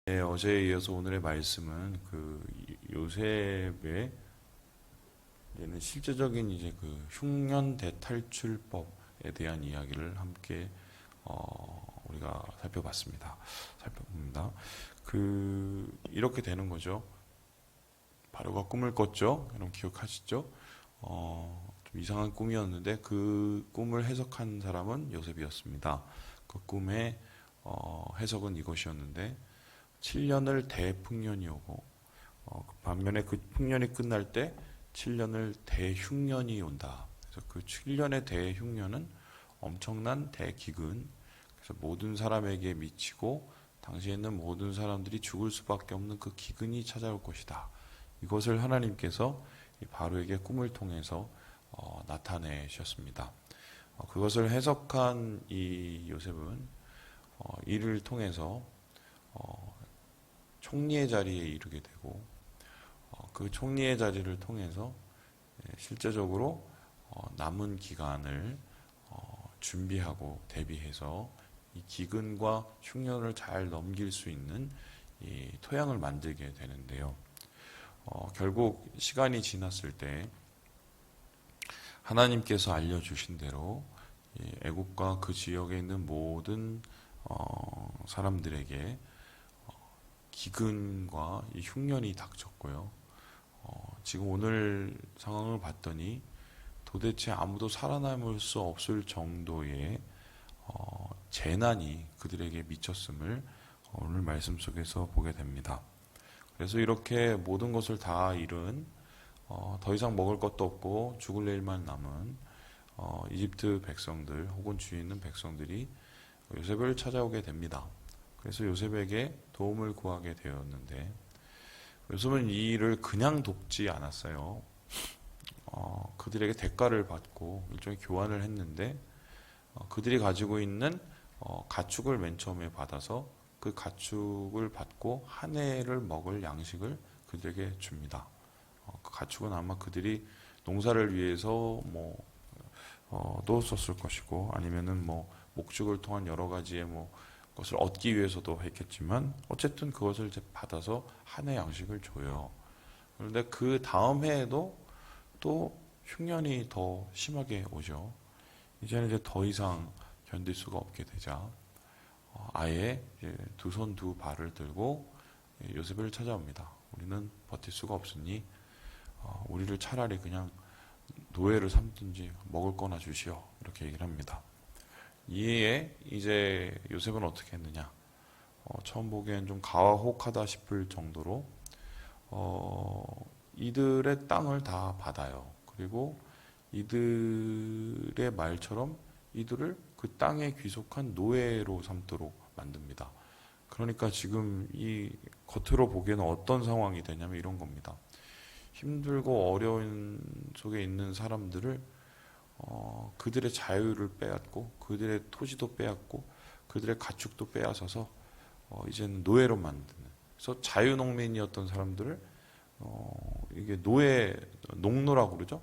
네, 어제에 이어서 오늘의 말씀은 그 요셉의 얘는 실제적인 이제 그 흉년 대탈출법에 대한 이야기를 함께 우리가 살펴봅니다. 이렇게 되는 거죠. 바로가 꿈을 꿨죠. 여러분 기억하시죠? 좀 이상한 꿈이었는데 그 꿈을 해석한 사람은 요셉이었습니다. 그 꿈의 해석은 이것이었는데 7년을 대풍년이 오고 반면에 그 풍년이 끝날 때 7년을 대흉년이 온다. 그래서 그 7년의 대흉년은 엄청난 대기근, 그래서 모든 사람에게 미치고 당시에 있는 모든 사람들이 죽을 수밖에 없는 그 기근이 찾아올 것이다. 이것을 하나님께서 바로에게 꿈을 통해서 나타내셨습니다. 그것을 해석한 이 요셉은 이를 통해서 총리의 자리에 이르게 되고 그 총리의 자리를 통해서 실제적으로 남은 기간을 준비하고 대비해서 이 기근과 흉년을 잘 넘길 수 있는 이 토양을 만들게 되는데요. 결국 시간이 지났을 때 하나님께서 알려주신 대로 애국과 그 지역에 있는 모든 사람들에게 기근과 이 흉년이 닥쳤고요. 지금 오늘 상황을 봤더니 도대체 아무도 살아남을 수 없을 정도의 재난이 그들에게 미쳤음을 오늘 말씀 속에서 보게 됩니다. 그래서 이렇게 모든 것을 다 잃은 더 이상 먹을 것도 없고 죽을 일만 남은 이집트 백성들 혹은 주위에 있는 백성들이 요셉을 찾아오게 됩니다. 그래서 요셉에게 도움을 구하게 되었는데 요셉은 이 일을 그냥 돕지 않았어요. 그들에게 대가를 받고 일종의 교환을 했는데 그들이 가지고 있는 가축을 맨 처음에 받아서 그 가축을 받고 한 해를 먹을 양식을 그들에게 줍니다. 그 가축은 아마 그들이 농사를 위해서 또 썼을 것이고 아니면은 목축을 통한 여러 가지의 것을 얻기 위해서도 했겠지만 어쨌든 그것을 이제 받아서 한 해 양식을 줘요. 그런데 그 다음 해에도 또 흉년이 더 심하게 오죠. 이제는 이제 더 이상 견딜 수가 없게 되자 아예 두 손 두 발을 들고 요셉을 찾아옵니다. 우리는 버틸 수가 없으니 우리를 차라리 그냥 노예를 삼든지 먹을 거나 주시오. 이렇게 얘기를 합니다. 이에 이제 요셉은 어떻게 했느냐? 처음 보기엔 좀 가혹하다 싶을 정도로 이들의 땅을 다 받아요. 그리고 이들의 말처럼 이들을 그 땅에 귀속한 노예로 삼도록 만듭니다. 그러니까 지금 이 겉으로 보기에는 어떤 상황이 되냐면 이런 겁니다. 힘들고 어려운 속에 있는 사람들을 그들의 자유를 빼앗고 그들의 토지도 빼앗고 그들의 가축도 빼앗아서 이제는 노예로 만드는. 그래서 자유농민이었던 사람들을 이게 농노라고 그러죠.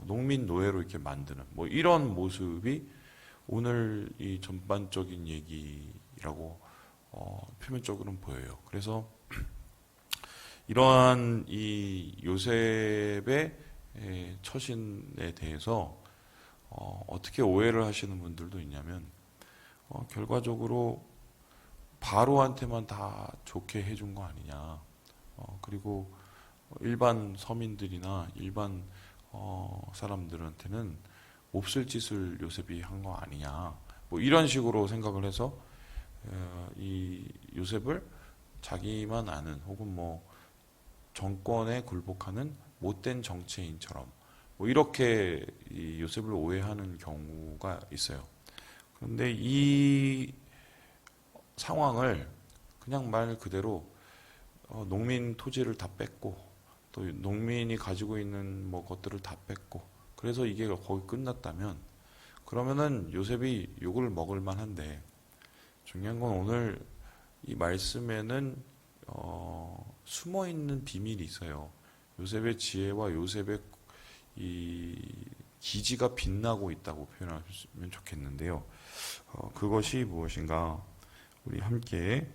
농민 노예로 이렇게 만드는 이런 모습이 오늘 이 전반적인 얘기라고 표면적으로는 보여요. 그래서 이러한 이 요셉의 처신에 대해서 어떻게 오해를 하시는 분들도 있냐면 결과적으로 바로한테만 다 좋게 해준 거 아니냐. 그리고 일반 서민들이나 일반 사람들한테는 몹쓸 짓을 요셉이 한 거 아니냐. 이런 식으로 생각을 해서 이 요셉을 자기만 아는 혹은 정권에 굴복하는 못된 정치인처럼 이렇게 이 요셉을 오해하는 경우가 있어요. 그런데 이 상황을 그냥 말 그대로 농민 토지를 다 뺏고 또 농민이 가지고 있는 것들을 다 뺏고 그래서 이게 거기 끝났다면 그러면은 요셉이 욕을 먹을 만한데 중요한 건 오늘 이 말씀에는 숨어 있는 비밀이 있어요. 요셉의 지혜와 요셉의 이 기지가 빛나고 있다고 표현하시면 좋겠는데요. 그것이 무엇인가 우리 함께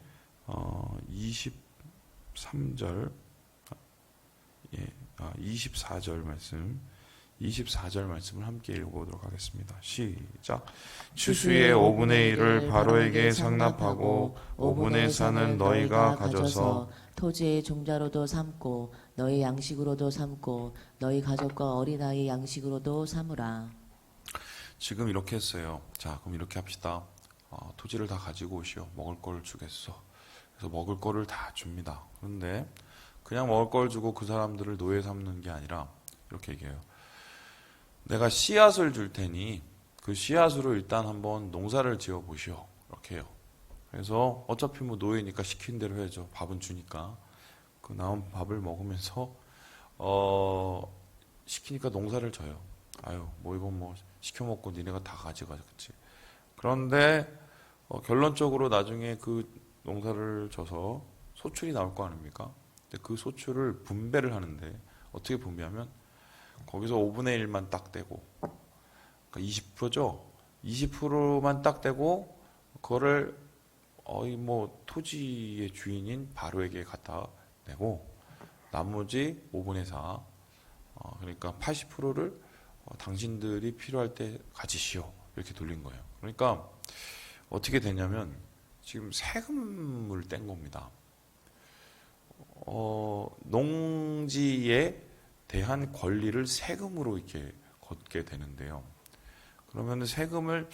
23절, 24절 말씀, 24절 말씀을 함께 읽어보도록 하겠습니다. 시작. 추수의 5분의 1을 바로에게 상납하고 5분의 4는 너희가 가져서 토지의 종자로도 삼고 너희 양식으로도 삼고 너희 가족과 어린아이 양식으로도 삼으라. 지금 이렇게 했어요. 자, 그럼 이렇게 합시다. 토지를 다 가지고 오시오. 먹을 걸 주겠어. 그래서 먹을 거를 다 줍니다. 그런데 그냥 먹을 걸 주고 그 사람들을 노예 삼는 게 아니라 이렇게 얘기해요. 내가 씨앗을 줄 테니 그 씨앗으로 일단 한번 농사를 지어 보시오. 이렇게 해요. 그래서 어차피 뭐 노예니까 시킨 대로 해야죠. 밥은 주니까. 그 나온 밥을 먹으면서 시키니까 농사를 져요. 아유, 뭐 이건 뭐 시켜 먹고 니네가 다 가져가겠지. 그런데 결론적으로 나중에 그 농사를 져서 소출이 나올 거 아닙니까? 근데 그 소출을 분배를 하는데 어떻게 분배하면 거기서 5분의 1만 딱 떼고, 그러니까 20%죠? 20%만 딱 떼고, 그거를, 뭐, 토지의 주인인 바로에게 갖다 내고, 나머지 5분의 4, 그러니까 80%를 당신들이 필요할 때 가지시오. 이렇게 돌린 거예요. 그러니까, 어떻게 되냐면, 지금 세금을 뗀 겁니다. 농지에 대한 권리를 세금으로 이렇게 걷게 되는데요. 그러면 세금을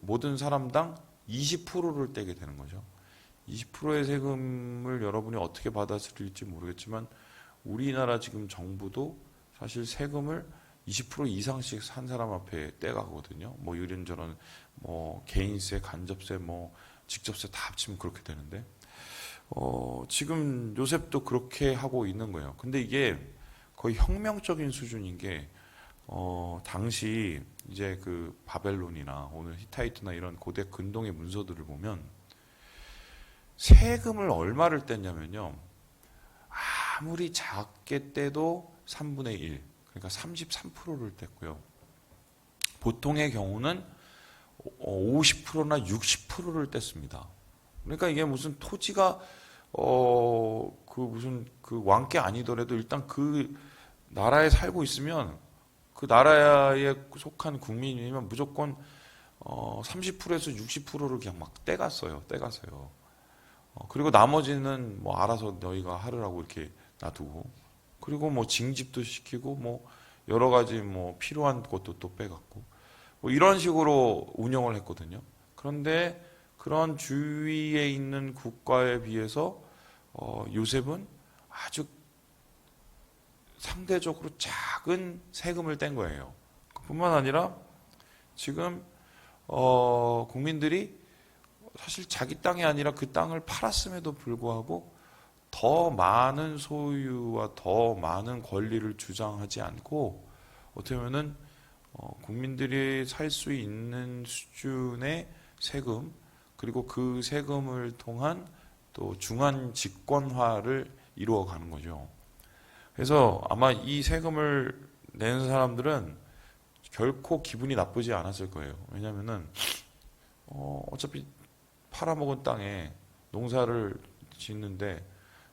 모든 사람당 20%를 떼게 되는 거죠. 20%의 세금을 여러분이 어떻게 받아들일지 모르겠지만 우리나라 지금 정부도 사실 세금을 20% 이상씩 한 사람 앞에 떼가거든요. 뭐 이런저런 뭐 개인세, 간접세, 뭐 직접세 다 합치면 그렇게 되는데 지금 요셉도 그렇게 하고 있는 거예요. 근데 이게 거의 혁명적인 수준인 게 당시 이제 그 바벨론이나 오늘 히타이트나 이런 고대 근동의 문서들을 보면 세금을 얼마를 뗐냐면요. 아무리 작게 떼도 3분의 1, 그러니까 33%를 뗐고요. 보통의 경우는 50%나 60%를 뗐습니다. 그러니까 이게 무슨 토지가 무슨 그 왕께 아니더라도 일단 그 나라에 살고 있으면 그 나라에 속한 국민이면 무조건 30%에서 60%를 그냥 막 떼갔어요. 그리고 나머지는 뭐 알아서 너희가 하르라고 이렇게 놔두고, 그리고 뭐 징집도 시키고 뭐 여러 가지 뭐 필요한 것도 또 빼갔고 뭐 이런 식으로 운영을 했거든요. 그런데 그런 주위에 있는 국가에 비해서 요셉은 아주 상대적으로 작은 세금을 뗀 거예요. 뿐만 아니라 지금 국민들이 사실 자기 땅이 아니라 그 땅을 팔았음에도 불구하고 더 많은 소유와 더 많은 권리를 주장하지 않고 어떻게 보면은 국민들이 살 수 있는 수준의 세금, 그리고 그 세금을 통한 또 중한 집권화를 이루어가는 거죠. 그래서 아마 이 세금을 내는 사람들은 결코 기분이 나쁘지 않았을 거예요. 왜냐면은 어차피 팔아먹은 땅에 농사를 짓는데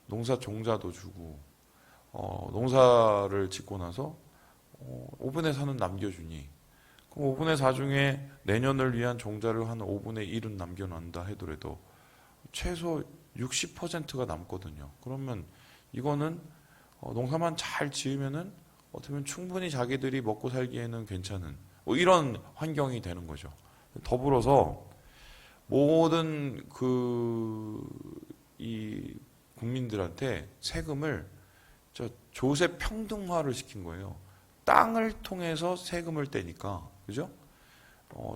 농사 종자도 주고 농사를 짓고 나서 5분의 4는 남겨주니, 그럼 5분의 4 중에 내년을 위한 종자를 한 5분의 1은 남겨놓는다 하더라도 최소 60%가 남거든요. 그러면 이거는 농사만 잘 지으면은 어떻게 보면 충분히 자기들이 먹고 살기에는 괜찮은 뭐 이런 환경이 되는 거죠. 더불어서 모든 이 국민들한테 세금을 조세 평등화를 시킨 거예요. 땅을 통해서 세금을 떼니까, 그죠?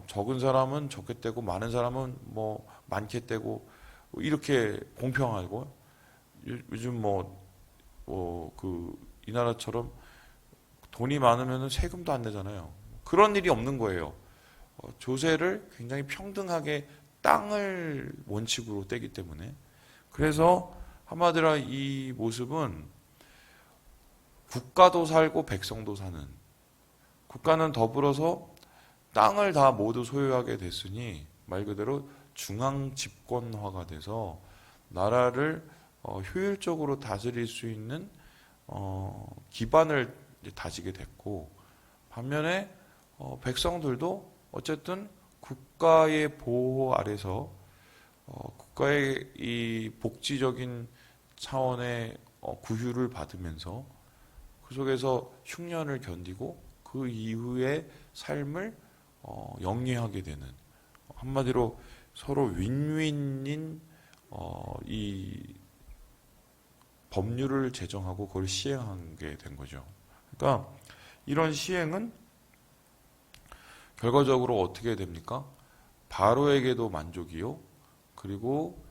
적은 사람은 적게 떼고 많은 사람은 뭐 많게 떼고 이렇게 공평하고, 요즘 이 나라처럼 돈이 많으면 세금도 안 내잖아요. 그런 일이 없는 거예요. 조세를 굉장히 평등하게 땅을 원칙으로 떼기 때문에. 그래서 한마디로 이 모습은 국가도 살고 백성도 사는, 국가는 더불어서 땅을 다 모두 소유하게 됐으니 말 그대로 중앙 집권화가 돼서 나라를 효율적으로 다스릴 수 있는 기반을 이제 다지게 됐고, 반면에 백성들도 어쨌든 국가의 보호 아래서 국가의 이 복지적인 차원의 구휼을 받으면서 그 속에서 흉년을 견디고 그 이후의 삶을 영위하게 되는, 한마디로 서로 윈윈인 이 법률을 제정하고 그걸 시행하게 된 거죠. 그러니까 이런 시행은 결과적으로 어떻게 됩니까? 바로에게도 만족이요. 그리고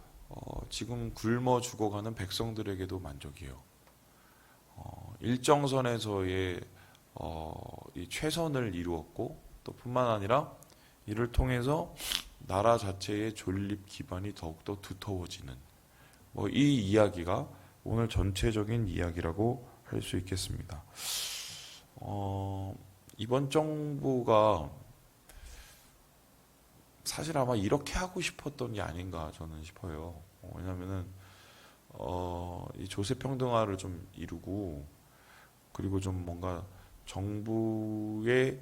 지금 굶어 죽어가는 백성들에게도 만족이요. 일정선에서의 이 최선을 이루었고, 또 뿐만 아니라 이를 통해서 나라 자체의 존립 기반이 더욱더 두터워지는, 이 이야기가 오늘 전체적인 이야기라고 할 수 있겠습니다. 이번 정부가 사실 아마 이렇게 하고 싶었던 게 아닌가 저는 싶어요. 왜냐면은 이 조세 평등화를 좀 이루고, 그리고 좀 뭔가 정부의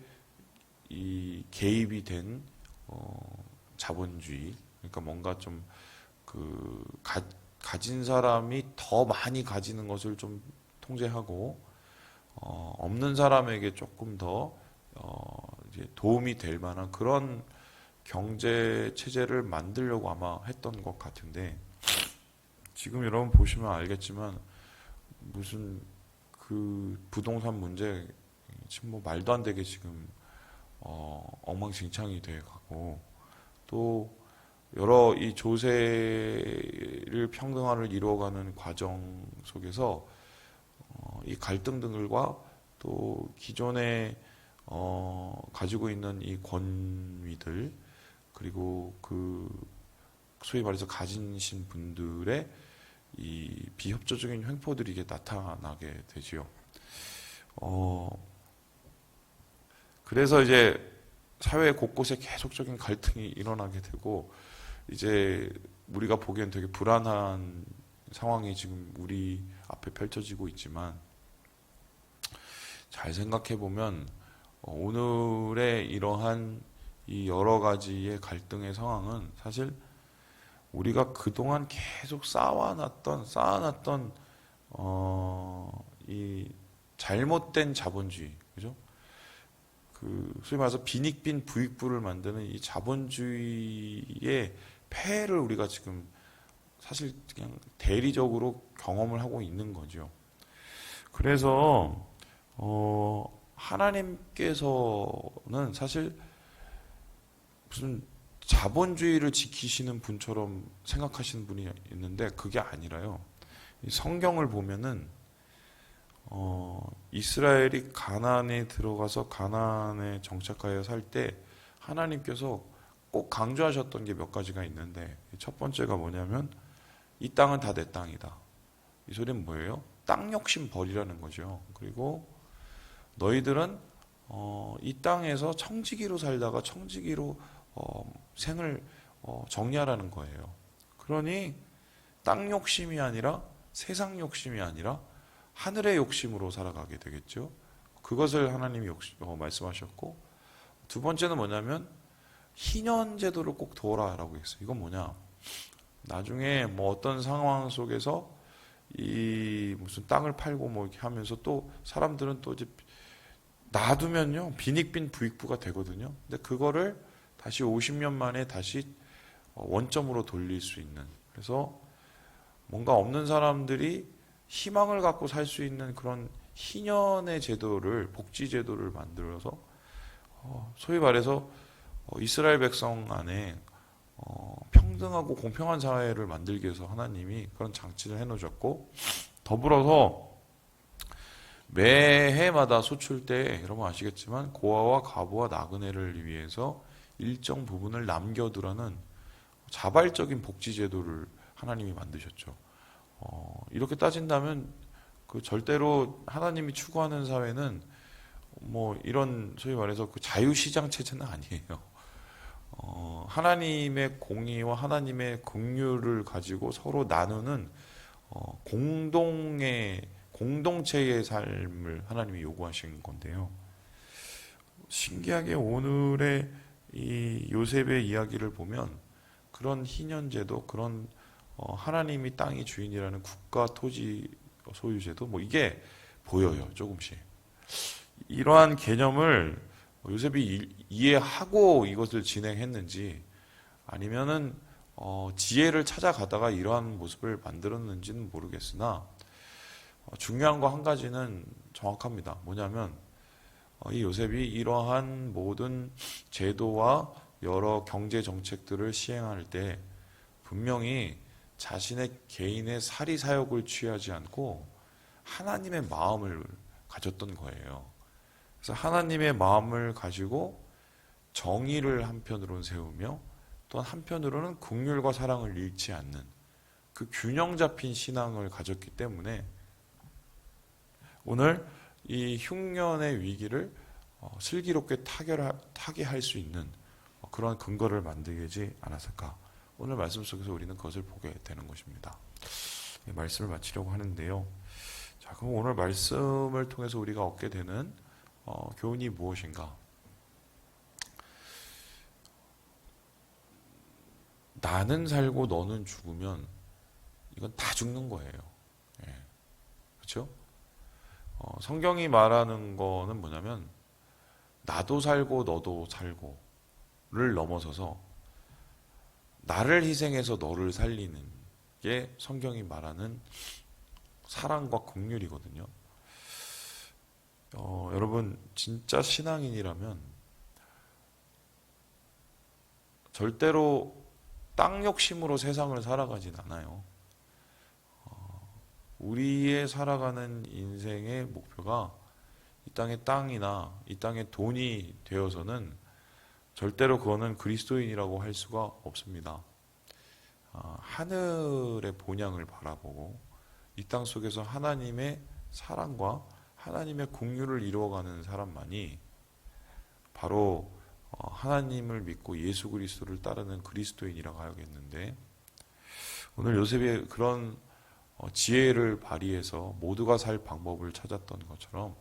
이 개입이 된 자본주의, 그러니까 뭔가 좀 그 가진 사람이 더 많이 가지는 것을 좀 통제하고, 없는 사람에게 조금 더 이제 도움이 될 만한 그런 경제 체제를 만들려고 아마 했던 것 같은데, 지금 여러분 보시면 알겠지만 무슨 그 부동산 문제 지금 뭐 말도 안 되게 지금 엉망진창이 돼 가고, 또 여러 이 조세를 평등화를 이루어가는 과정 속에서 이 갈등들과 또 기존에 가지고 있는 이 권위들, 그리고 그 소위 말해서 가진신 분들의 이 비협조적인 횡포들이 이게 나타나게 되지요. 그래서 이제 사회 곳곳에 계속적인 갈등이 일어나게 되고, 이제 우리가 보기엔 되게 불안한 상황이 지금 우리 앞에 펼쳐지고 있지만, 잘 생각해 보면 오늘의 이러한 이 여러 가지의 갈등의 상황은 사실 우리가 그동안 계속 쌓아놨던 이 잘못된 자본주의, 그죠? 그 소위 말해서 빈익빈 부익부를 만드는 이 자본주의의 폐해를 우리가 지금 사실 그냥 대리적으로 경험을 하고 있는 거죠. 그래서 하나님께서는 사실 무슨 자본주의를 지키시는 분처럼 생각하시는 분이 있는데, 그게 아니라요. 이 성경을 보면은 이스라엘이 가나안에 들어가서 가나안에 정착하여 살 때 하나님께서 꼭 강조하셨던 게 몇 가지가 있는데, 첫 번째가 뭐냐면 이 땅은 다 내 땅이다. 이 소리는 뭐예요? 땅 욕심 버리라는 거죠. 그리고 너희들은 이 땅에서 청지기로 살다가 청지기로 생을 정리하라는 거예요. 그러니 땅 욕심이 아니라 세상 욕심이 아니라 하늘의 욕심으로 살아가게 되겠죠. 그것을 하나님이 말씀하셨고, 두 번째는 뭐냐면 희년 제도를 꼭 도라라고 했어요. 이건 뭐냐? 나중에 뭐 어떤 상황 속에서 이 무슨 땅을 팔고 뭐 이렇게 하면서 또 사람들은 또 이제 놔두면요 빈익빈 부익부가 되거든요. 근데 그거를 다시 50년 만에 다시 원점으로 돌릴 수 있는, 그래서 뭔가 없는 사람들이 희망을 갖고 살 수 있는 그런 희년의 제도를, 복지 제도를 만들어서 소위 말해서 이스라엘 백성 안에 평등하고 공평한 사회를 만들기 위해서 하나님이 그런 장치를 해놓으셨고, 더불어서 매해마다 소출 때 여러분 아시겠지만 고아와 과부와 나그네를 위해서 일정 부분을 남겨두라는 자발적인 복지 제도를 하나님이 만드셨죠. 이렇게 따진다면 그 절대로 하나님이 추구하는 사회는 뭐 이런 소위 말해서 그 자유시장 체제는 아니에요. 하나님의 공의와 하나님의 긍휼을 가지고 서로 나누는 공동체의 삶을 하나님이 요구하신 건데요. 신기하게 오늘의 이 요셉의 이야기를 보면 그런 희년제도, 그런 하나님이 땅의 주인이라는 국가 토지 소유제도 뭐 이게 보여요, 조금씩. 이러한 개념을 요셉이 이해하고 이것을 진행했는지 아니면은 지혜를 찾아가다가 이러한 모습을 만들었는지는 모르겠으나 중요한 거 한 가지는 정확합니다. 뭐냐면 이 요셉이 이러한 모든 제도와 여러 경제 정책들을 시행할 때 분명히 자신의 개인의 사리 사욕을 취하지 않고 하나님의 마음을 가졌던 거예요. 그래서 하나님의 마음을 가지고 정의를 한편으로는 세우며 또한 한편으로는 긍휼과 사랑을 잃지 않는 그 균형 잡힌 신앙을 가졌기 때문에 오늘 이 흉년의 위기를 슬기롭게 타개할 수 있는 그런 근거를 만들지 않았을까. 오늘 말씀 속에서 우리는 그것을 보게 되는 것입니다. 말씀을 마치려고 하는데요. 자, 그럼 오늘 말씀을 통해서 우리가 얻게 되는 교훈이 무엇인가? 나는 살고 너는 죽으면 이건 다 죽는 거예요. 예. 그렇죠? 성경이 말하는 거는 뭐냐면 나도 살고 너도 살고를 넘어서서 나를 희생해서 너를 살리는 게 성경이 말하는 사랑과 긍휼이거든요. 여러분 진짜 신앙인이라면 절대로 땅 욕심으로 세상을 살아가진 않아요. 우리의 살아가는 인생의 목표가 이 땅의 땅이나 이 땅의 돈이 되어서는 절대로 그거는 그리스도인이라고 할 수가 없습니다. 하늘의 본향을 바라보고 이 땅 속에서 하나님의 사랑과 하나님의 긍휼을 이루어가는 사람만이 바로 하나님을 믿고 예수 그리스도를 따르는 그리스도인이라고 하겠는데, 오늘 요셉의 그런 지혜를 발휘해서 모두가 살 방법을 찾았던 것처럼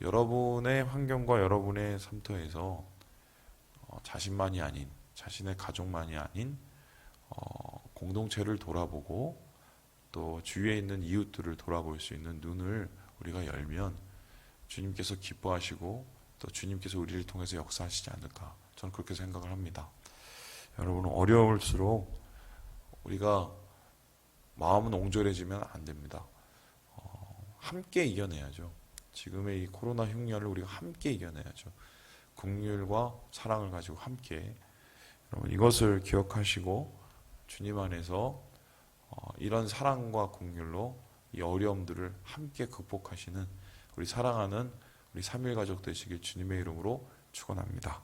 여러분의 환경과 여러분의 삶터에서 자신만이 아닌, 자신의 가족만이 아닌 공동체를 돌아보고 또 주위에 있는 이웃들을 돌아볼 수 있는 눈을 우리가 열면 주님께서 기뻐하시고 또 주님께서 우리를 통해서 역사하시지 않을까, 저는 그렇게 생각을 합니다. 여러분은 어려울수록 우리가 마음은 옹졸해지면 안 됩니다. 함께 이겨내야죠. 지금의 이 코로나 흉년을 우리가 함께 이겨내야죠. 긍휼과 사랑을 가지고 함께. 여러분 이것을 기억하시고 주님 안에서 이런 사랑과 긍휼로 이 어려움들을 함께 극복하시는 우리 사랑하는 우리 3일 가족 되시길 주님의 이름으로 축원합니다.